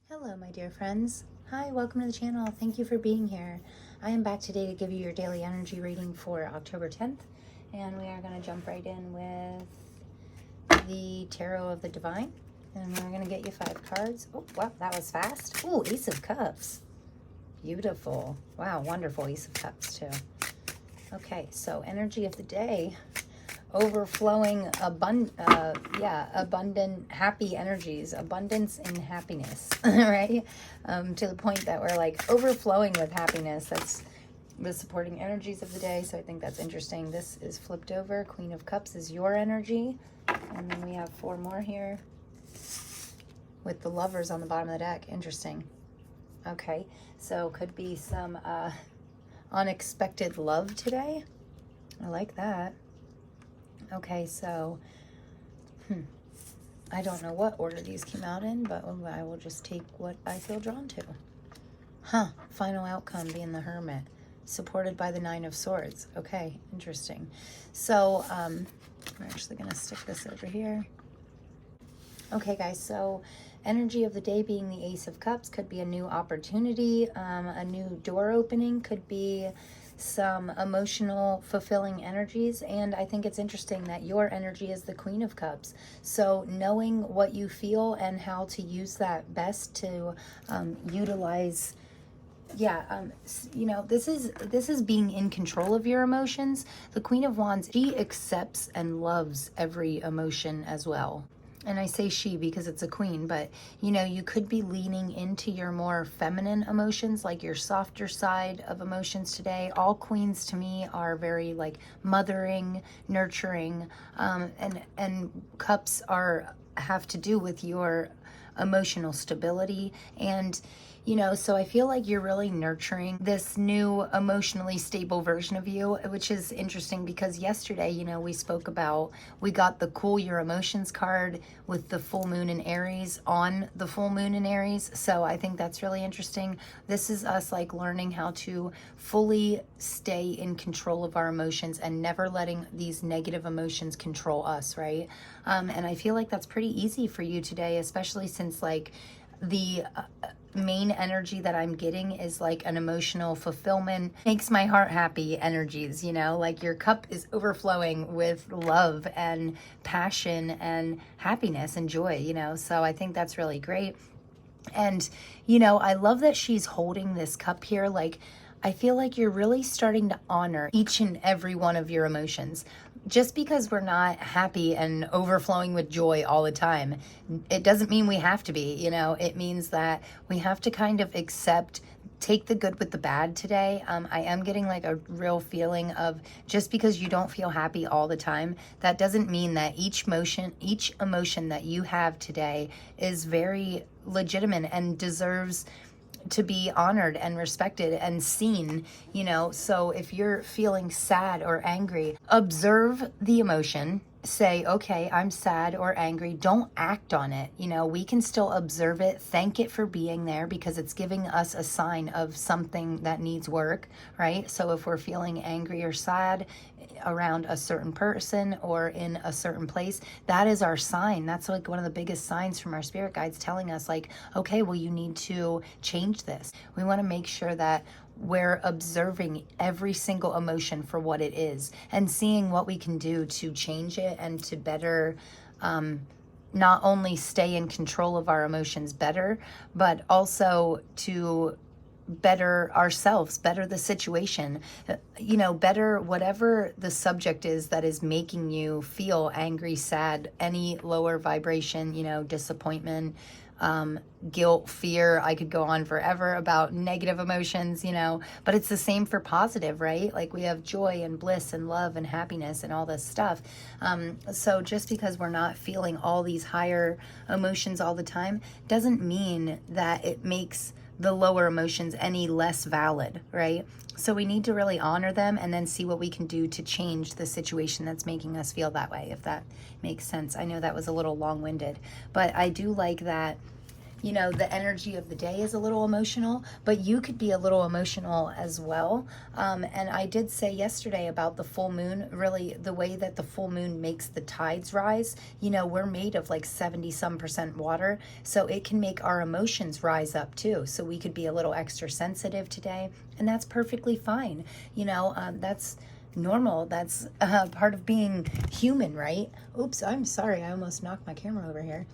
Hello, my dear friends. Hi, welcome to the channel. Thank you for being here. I am back today to give you your daily energy reading for October 10th, and we are going to jump right in with the Tarot of the Divine, and we're going to get you 5 cards. Oh, wow, that was fast. Oh, Ace of Cups. Beautiful. Wow, wonderful Ace of Cups, too. Okay, so energy of the day. Overflowing, abundant, happy energies, abundance and happiness, right? To the point that we're like overflowing with happiness. That's the supporting energies of the day. So I think that's interesting. This is flipped over. Queen of Cups is your energy. And then we have 4 more here with the Lovers on the bottom of the deck. Interesting. Okay, so could be some unexpected love today. I like that. Okay, so, I don't know what order these came out in, but I will just take what I feel drawn to. Final outcome being the Hermit, supported by the 9 of Swords. Okay, interesting. So, we're actually going to stick this over here. Okay, guys, so energy of the day being the Ace of Cups could be a new opportunity, a new door opening, could be some emotional fulfilling energies. And I think it's interesting that your energy is the Queen of Cups, so knowing what you feel and how to use that best to utilize this is being in control of your emotions. The Queen of Wands, she accepts and loves every emotion as well. And I say she because it's a queen, but you could be leaning into your more feminine emotions, like your softer side of emotions today. All queens to me are very like mothering, nurturing, and cups have to do with your emotional stability. And so I feel like you're really nurturing this new emotionally stable version of you, which is interesting because yesterday, we got the Cool Your Emotions card with the full moon in Aries on the full moon in Aries. So I think that's really interesting. This is us like learning how to fully stay in control of our emotions and never letting these negative emotions control us, right? And I feel like that's pretty easy for you today, especially since like the main energy that I'm getting is like an emotional fulfillment, makes my heart happy energies, like your cup is overflowing with love and passion and happiness and joy, so I think that's really great. And I love that she's holding this cup here. Like, I feel like you're really starting to honor each and every one of your emotions. Just because we're not happy and overflowing with joy all the time, it doesn't mean we have to be, it means that we have to kind of take the good with the bad today. I am getting like a real feeling of just because you don't feel happy all the time, that doesn't mean that each emotion that you have today is very legitimate and deserves to be honored and respected and seen, so if you're feeling sad or angry, observe the emotion. Say, okay, I'm sad or angry. Don't act on it. We can still observe it, thank it for being there because it's giving us a sign of something that needs work, right? So if we're feeling angry or sad around a certain person or in a certain place, that is our sign. That's like one of the biggest signs from our spirit guides telling us like, okay, well, you need to change this. We want to make sure that we're observing every single emotion for what it is and seeing what we can do to change it and to better not only stay in control of our emotions better, but also to better ourselves, better the situation, better whatever the subject is that is making you feel angry, sad, any lower vibration, disappointment, guilt, fear. I could go on forever about negative emotions, but it's the same for positive, right? Like we have joy and bliss and love and happiness and all this stuff. So just because we're not feeling all these higher emotions all the time doesn't mean that it makes the lower emotions any less valid, right? So we need to really honor them and then see what we can do to change the situation that's making us feel that way, if that makes sense. I know that was a little long-winded, but I do like that you know, the energy of the day is a little emotional, but you could be a little emotional as well. And I did say yesterday about the full moon, really the way that the full moon makes the tides rise. You know, we're made of like 70% water, so it can make our emotions rise up too. So we could be a little extra sensitive today, and that's perfectly fine. You know, that's normal. That's part of being human, right? Oops, I'm sorry. I almost knocked my camera over here.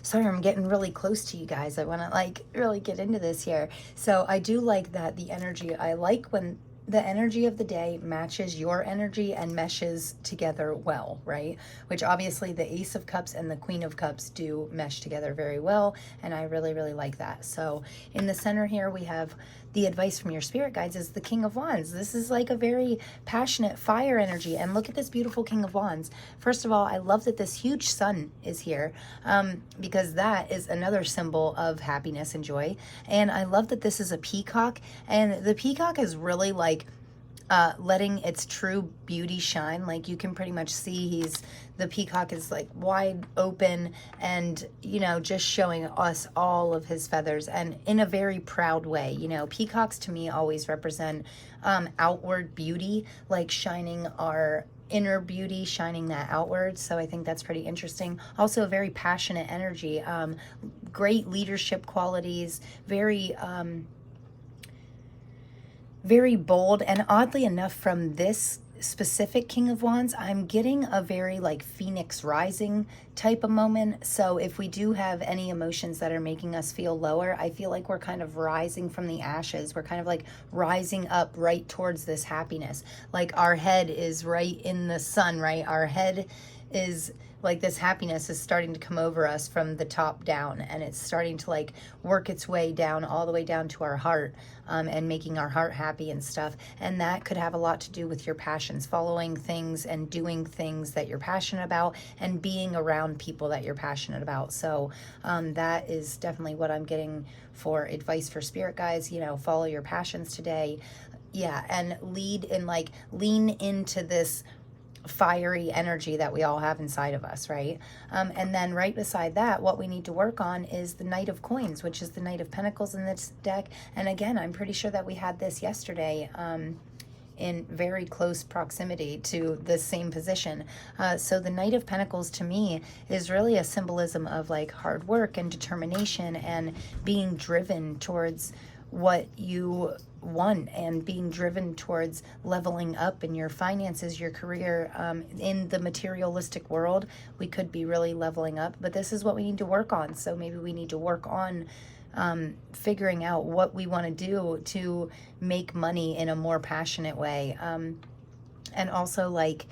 Sorry, I'm getting really close to you guys. I want to like really get into this here. So I do like that the energy, I like when the energy of the day matches your energy and meshes together well, right? Which obviously the Ace of Cups and the Queen of Cups do mesh together very well, and I really, really like that. So in the center here, we have the advice from your spirit guides is the King of Wands. This is like a very passionate fire energy, and look at this beautiful King of Wands. First of all, I love that this huge sun is here, because that is another symbol of happiness and joy. And I love that this is a peacock, and the peacock is really like letting its true beauty shine. Like you can pretty much see the peacock is like wide open and, you know, just showing us all of his feathers and in a very proud way. You know, peacocks to me always represent outward beauty, like shining our inner beauty, shining that outward. So I think that's pretty interesting. Also a very passionate energy, great leadership qualities, very bold. And oddly enough, from this specific King of Wands, I'm getting a very like Phoenix rising type of moment. So if we do have any emotions that are making us feel lower, I feel like we're kind of rising from the ashes. We're kind of like rising up right towards this happiness. Like our head is right in the sun, right? Our head is like this happiness is starting to come over us from the top down, and it's starting to like work its way down all the way down to our heart, and making our heart happy and stuff. And that could have a lot to do with your passions, following things and doing things that you're passionate about and being around people that you're passionate about. So that is definitely what I'm getting for advice for spirit guides. You know, follow your passions today. Yeah, and lean into this fiery energy that we all have inside of us, right? And then right beside that, what we need to work on is the Knight of Coins, which is the Knight of Pentacles in this deck. And again, I'm pretty sure that we had this yesterday, in very close proximity to the same position. So the Knight of Pentacles to me is really a symbolism of like hard work and determination and being driven towards what you want and being driven towards leveling up in your finances, your career. In the materialistic world, we could be really leveling up, but this is what we need to work on. So maybe we need to work on figuring out what we want to do to make money in a more passionate way. And also like,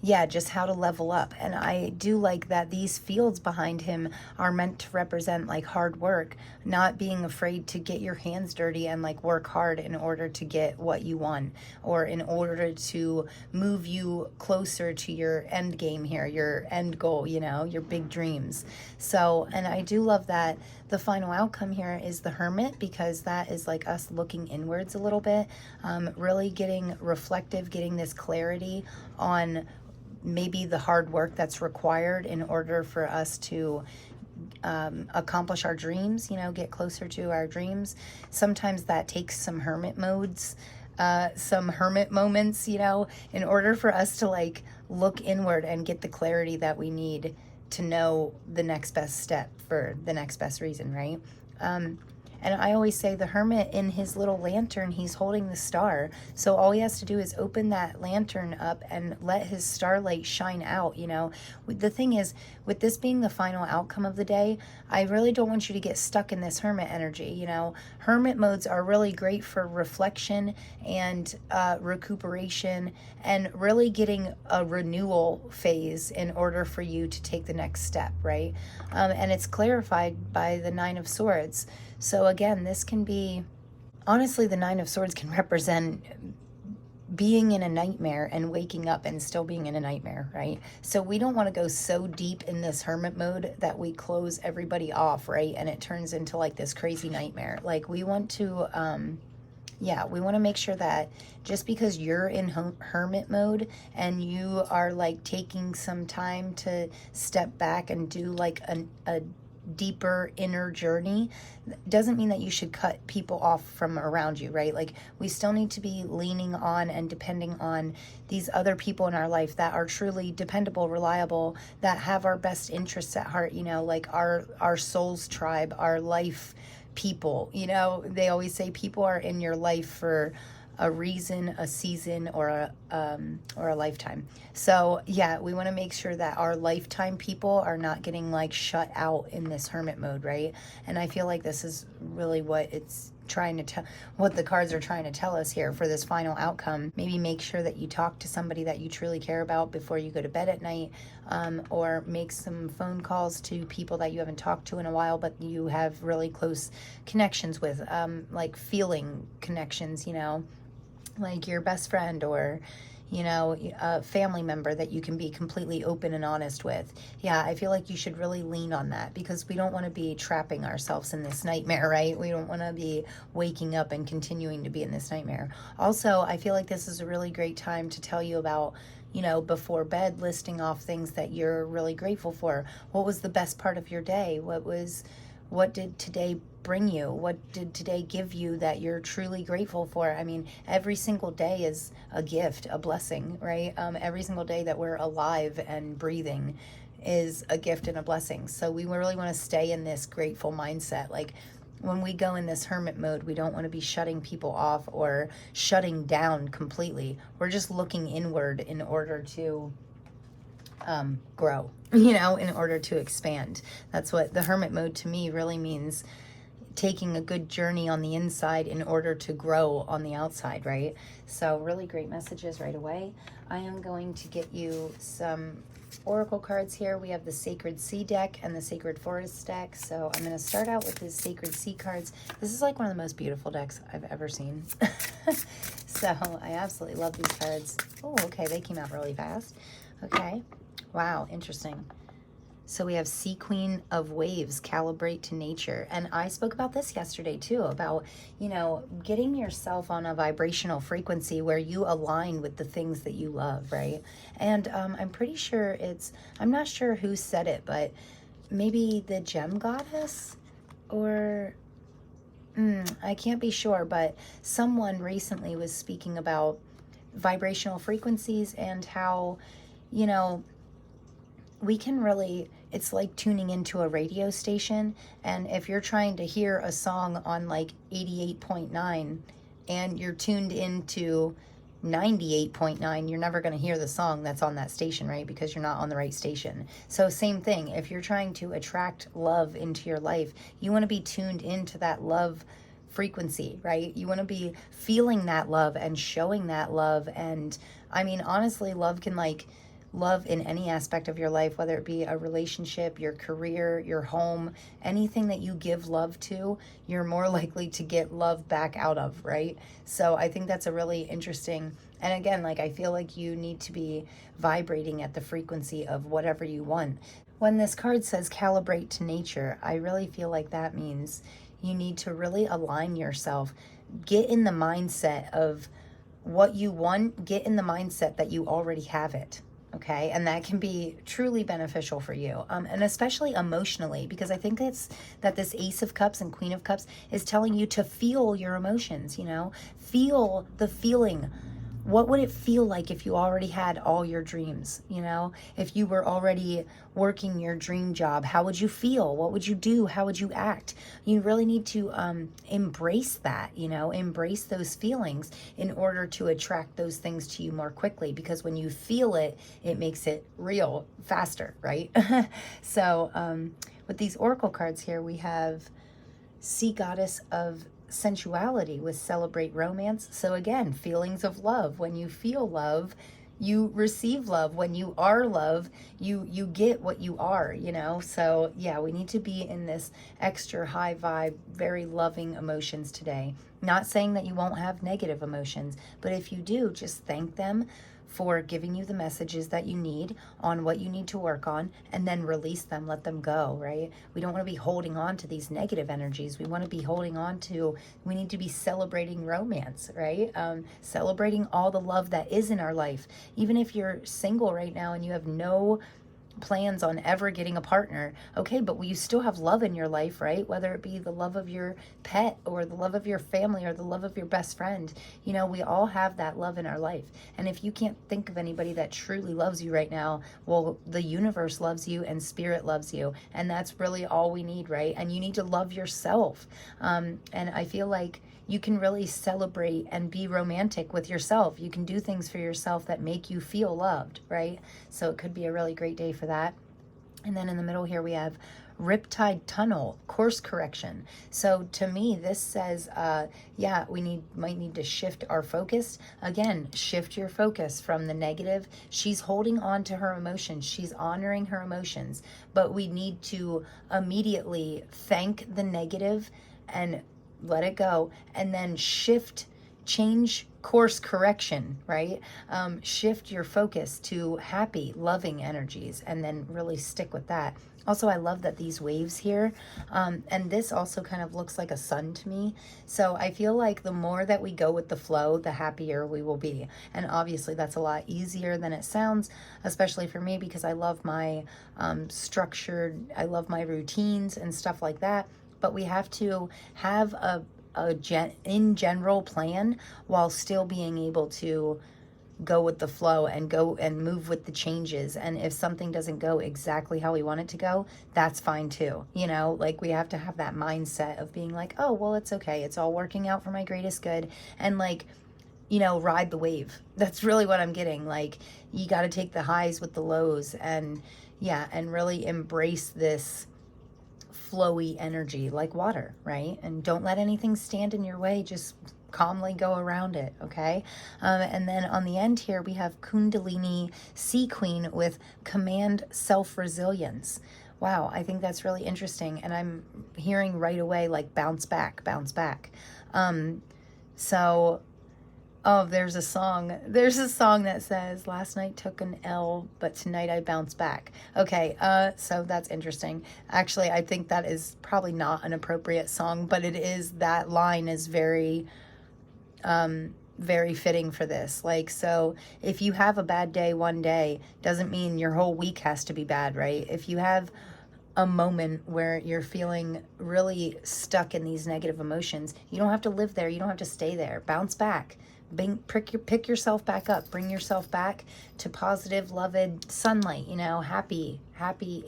yeah, just how to level up. And I do like that these fields behind him are meant to represent like hard work, not being afraid to get your hands dirty and like work hard in order to get what you want, or in order to move you closer to your end game here, your end goal, you know, your big dreams. So, and I do love that the final outcome here is the Hermit, because that is like us looking inwards a little bit, really getting reflective, getting this clarity on maybe the hard work that's required in order for us to accomplish our dreams, you know, get closer to our dreams. Sometimes that takes some hermit modes, some hermit moments, you know, in order for us to like look inward and get the clarity that we need to know the next best step for the next best reason, right? And I always say the Hermit in his little lantern, he's holding the star. So all he has to do is open that lantern up and let his starlight shine out, you know. The thing is, with this being the final outcome of the day, I really don't want you to get stuck in this Hermit energy, you know. Hermit modes are really great for reflection and recuperation and really getting a renewal phase in order for you to take the next step, right? And it's clarified by the Nine of Swords. So again, this can be, honestly, the Nine of Swords can represent being in a nightmare and waking up and still being in a nightmare, right? So we don't want to go so deep in this hermit mode that we close everybody off, right? And it turns into like this crazy nightmare. Like we want to, yeah, we want to make sure that just because you're in hermit mode and you are like taking some time to step back and do like a deeper inner journey, doesn't mean that you should cut people off from around you, right? Like, we still need to be leaning on and depending on these other people in our life that are truly dependable, reliable, that have our best interests at heart, like our soul's tribe, our life people. They always say people are in your life for a reason, a season, or a lifetime. So yeah, we want to make sure that our lifetime people are not getting like shut out in this hermit mode, right? And I feel like this is really what it's trying to tell, what the cards are trying to tell us here for this final outcome. Maybe make sure that you talk to somebody that you truly care about before you go to bed at night, or make some phone calls to people that you haven't talked to in a while but you have really close connections with, like feeling connections, like your best friend, or a family member that you can be completely open and honest with. Yeah, I feel like you should really lean on that, because we don't want to be trapping ourselves in this nightmare, right? We don't want to be waking up and continuing to be in this nightmare. Also, I feel like this is a really great time to tell you about, before bed, listing off things that you're really grateful for. What was the best part of your day? What did today bring you? What did today give you that you're truly grateful for? I mean, every single day is a gift, a blessing, right? Every single day that we're alive and breathing is a gift and a blessing. So we really want to stay in this grateful mindset. Like, when we go in this hermit mode, we don't want to be shutting people off or shutting down completely. We're just looking inward in order to grow, in order to expand. That's what the hermit mode to me really means, taking a good journey on the inside in order to grow on the outside, right? So really great messages right away. I am going to get you some oracle cards here. We have the Sacred Sea deck and the Sacred Forest deck. So I'm going to start out with the Sacred Sea cards. This is like one of the most beautiful decks I've ever seen. So I absolutely love these cards. Oh, okay, they came out really fast. Okay. Wow, interesting. So we have Sea Queen of Waves, calibrate to nature. And I spoke about this yesterday too, about, getting yourself on a vibrational frequency where you align with the things that you love, right? And I'm pretty sure I'm not sure who said it, but maybe the Gem Goddess, or I can't be sure, but someone recently was speaking about vibrational frequencies and how, we can really, it's like tuning into a radio station. And if you're trying to hear a song on like 88.9 and you're tuned into 98.9, you're never going to hear the song that's on that station, right? Because you're not on the right station. So same thing, if you're trying to attract love into your life, you want to be tuned into that love frequency, right? You want to be feeling that love and showing that love. And I mean, honestly, love in any aspect of your life, whether it be a relationship, your career, your home, anything that you give love to, you're more likely to get love back out of, right? So I think that's a really interesting, and again, I feel like you need to be vibrating at the frequency of whatever you want. When this card says calibrate to nature, I really feel like that means you need to really align yourself, get in the mindset of what you want, get in the mindset that you already have it. Okay, and that can be truly beneficial for you, and especially emotionally, because I think it's that this Ace of Cups and Queen of Cups is telling you to feel your emotions, feel the feeling. What would it feel like if you already had all your dreams? If you were already working your dream job, how would you feel? What would you do? How would you act? You really need to embrace that, embrace those feelings in order to attract those things to you more quickly, because when you feel it, it makes it real faster, right? So with these oracle cards here, we have Sea Goddess of Sensuality with Celebrate Romance. So again, feelings of love. When you feel love, you receive love. When you are love, you get what you are, So yeah, we need to be in this extra high vibe, very loving emotions today. Not saying that you won't have negative emotions, but if you do, just thank them for giving you the messages that you need on what you need to work on, and then release them, let them go, right? We don't want to be holding on to these negative energies. We want to be we need to be celebrating romance, right? Celebrating all the love that is in our life. Even if you're single right now and you have no plans on ever getting a partner. Okay, but you still have love in your life, right? Whether it be the love of your pet or the love of your family or the love of your best friend. You know, we all have that love in our life. And if you can't think of anybody that truly loves you right now, well, the universe loves you and spirit loves you. And that's really all we need, right? And you need to love yourself. And I feel like you can really celebrate and be romantic with yourself. You can do things for yourself that make you feel loved, right? So it could be a really great day for that. And then in the middle here we have Riptide Tunnel, course correction. So to me, this says, yeah, we might need to shift our focus. Again, shift your focus from the negative. She's holding on to her emotions. She's honoring her emotions. But we need to immediately thank the negative and let it go, and then change course correction, right? Shift your focus to happy, loving energies, and then really stick with that. Also, I love that these waves here, and this also kind of looks like a sun to me. So I feel like the more that we go with the flow, the happier we will be. And obviously that's a lot easier than it sounds, especially for me, because I love my I love my routines and stuff like that. But we have to have in general plan while still being able to go with the flow and go and move with the changes. And if something doesn't go exactly how we want it to go, that's fine too. You know, like we have to have that mindset of being like, oh, well, it's okay. It's all working out for my greatest good. And like, you know, ride the wave. That's really what I'm getting. Like, you got to take the highs with the lows, and yeah, and really embrace this flowy energy like water, right? And don't let anything stand in your way. Just calmly go around it, okay? And then on the end here, we have Kundalini Sea Queen with Command Self-Resilience. Wow, I think that's really interesting. And I'm hearing right away, like, bounce back, bounce back. So... oh, there's a song. There's a song that says, last night took an L, but tonight I bounce back. Okay, so that's interesting. Actually, I think that is probably not an appropriate song, but it is, that line is very, very fitting for this. Like, so if you have a bad day one day, doesn't mean your whole week has to be bad, right? If you have a moment where you're feeling really stuck in these negative emotions, you don't have to live there. You don't have to stay there. Bounce back. Pick yourself back up. Bring yourself back to positive, loved sunlight, you know, happy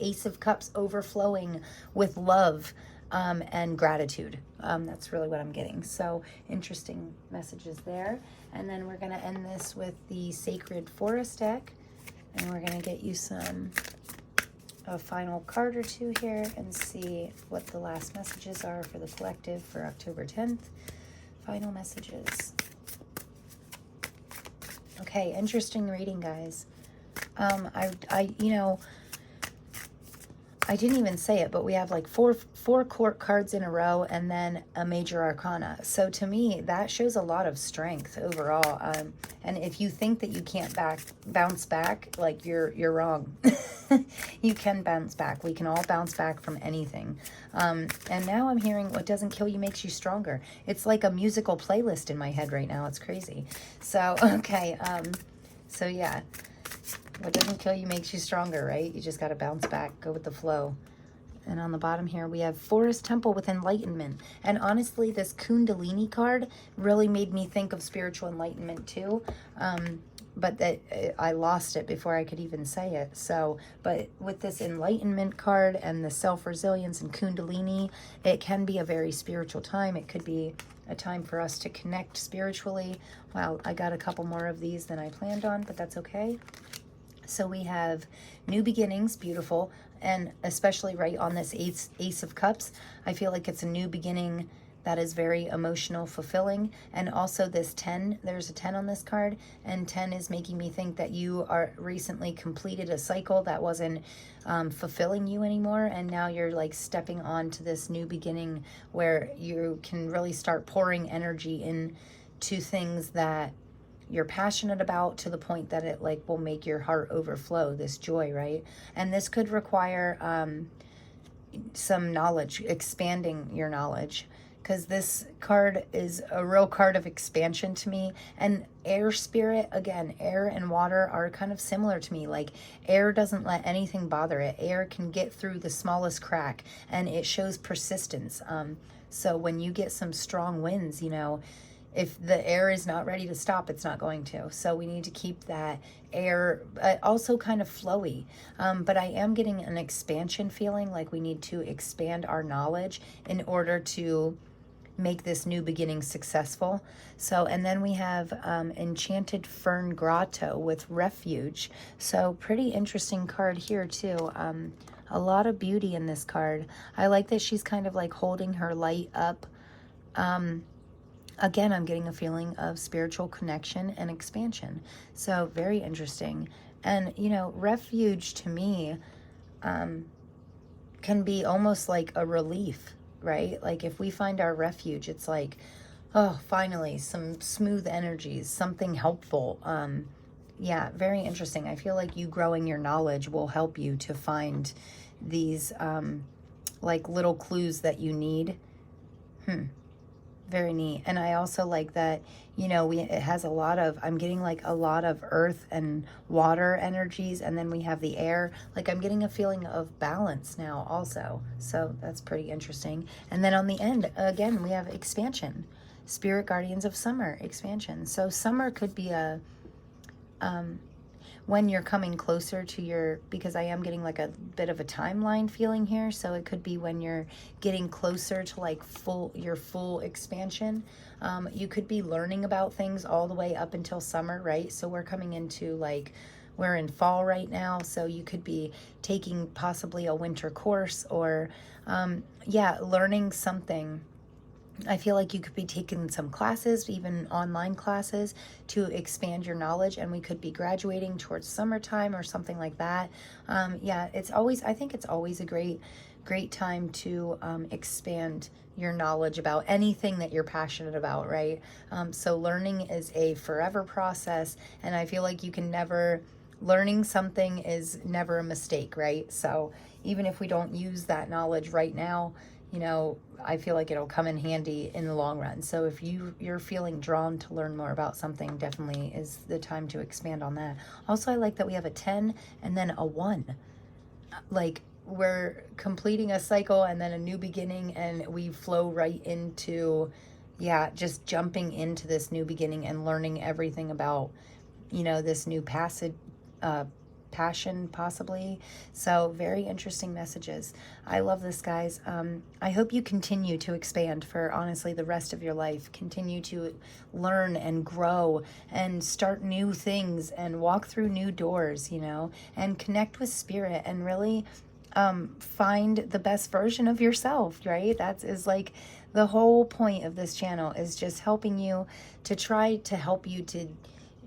Ace of Cups overflowing with love and gratitude. That's really what I'm getting. So interesting messages there. And then we're going to end this with the Sacred Forest deck. And we're going to get you a final card or two here and see what the last messages are for the collective for October 10th. Final messages. Okay, interesting reading, guys. You know, I didn't even say it, but we have like four court cards in a row and then a major arcana. So to me, that shows a lot of strength overall. And if you think that you can't bounce back, like you're wrong. You can bounce back. We can all bounce back from anything. And now I'm hearing what doesn't kill you makes you stronger. It's like a musical playlist in my head right now. It's crazy. So, okay. So yeah. What doesn't kill you makes you stronger, right? You just got to bounce back, go with the flow. And on the bottom here, we have Forest Temple with Enlightenment. And honestly, this Kundalini card really made me think of spiritual enlightenment too. But I lost it before I could even say it. So, but with this Enlightenment card and the self-resilience and Kundalini, it can be a very spiritual time. It could be a time for us to connect spiritually. Wow, I got a couple more of these than I planned on, but that's okay. So we have new beginnings, beautiful, and especially right on this Ace of Cups, I feel like it's a new beginning that is very emotional, fulfilling. And also this 10, there's a 10 on this card, and 10 is making me think that you are recently completed a cycle that wasn't fulfilling you anymore, and now you're like stepping on to this new beginning where you can really start pouring energy into things that you're passionate about, to the point that it like will make your heart overflow, this joy, right? And this could require some knowledge, expanding your knowledge, because this card is a real card of expansion to me. And air spirit, again, air and water are kind of similar to me. Like, air doesn't let anything bother it. Air can get through the smallest crack, and it shows persistence. So when you get some strong winds, you know, if the air is not ready to stop, it's not going to. So we need to keep that air also kind of flowy. But I am getting an expansion feeling, like we need to expand our knowledge in order to make this new beginning successful. So, and then we have Enchanted Fern Grotto with Refuge. So pretty interesting card here too. A lot of beauty in this card. I like that she's kind of like holding her light up. Again, I'm getting a feeling of spiritual connection and expansion. So very interesting. And, you know, refuge to me can be almost like a relief, right? Like if we find our refuge, it's like, oh, finally, some smooth energies, something helpful. Yeah, very interesting. I feel like you growing your knowledge will help you to find these like little clues that you need. Very neat. And I also like that, you know, it has a lot of, I'm getting like a lot of earth and water energies, and then we have the air. Like I'm getting a feeling of balance now also. So that's pretty interesting. And then on the end, again, we have expansion. Spirit Guardians of Summer, expansion. So summer could be a when you're coming closer to your, because I am getting like a bit of a timeline feeling here. So it could be when you're getting closer to like your full expansion. You could be learning about things all the way up until summer, right? So we're coming into like, we're in fall right now. So you could be taking possibly a winter course or, yeah, learning something. I feel like you could be taking some classes, even online classes, to expand your knowledge, and we could be graduating towards summertime or something like that. Yeah, it's always, I think it's always a great time to expand your knowledge about anything that you're passionate about, right? So learning is a forever process, and I feel like you can never, learning something is never a mistake, right? So even if we don't use that knowledge right now, you know, I feel like it'll come in handy in the long run. So if you're feeling drawn to learn more about something, definitely is the time to expand on that. Also, I like that we have a 10 and then a 1. Like we're completing a cycle and then a new beginning, and we flow right into, yeah, just jumping into this new beginning and learning everything about, you know, this new passion possibly. So very interesting messages. I love this, guys. I hope you continue to expand for honestly the rest of your life. Continue to learn and grow and start new things and walk through new doors, you know, and connect with spirit and really find the best version of yourself, right? That is like the whole point of this channel, is just helping you to try to help you to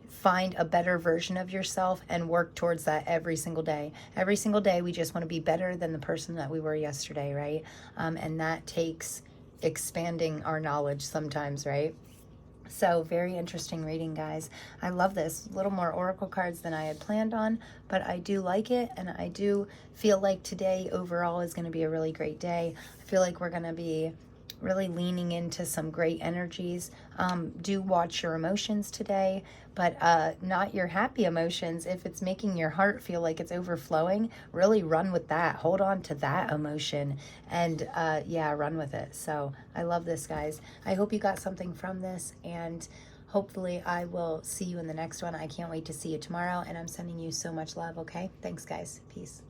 find a better version of yourself and work towards that every single day. Every single day, we just want to be better than the person that we were yesterday, right? And that takes expanding our knowledge sometimes, right? So very interesting reading, guys. I love this. A little more oracle cards than I had planned on, but I do like it, and I do feel like today overall is going to be a really great day. I feel like we're going to be really leaning into some great energies. Do watch your emotions today, but not your happy emotions. If it's making your heart feel like it's overflowing, really run with that. Hold on to that emotion and yeah, run with it. So I love this, guys. I hope you got something from this, and hopefully I will see you in the next one. I can't wait to see you tomorrow, and I'm sending you so much love, okay? Thanks, guys. Peace.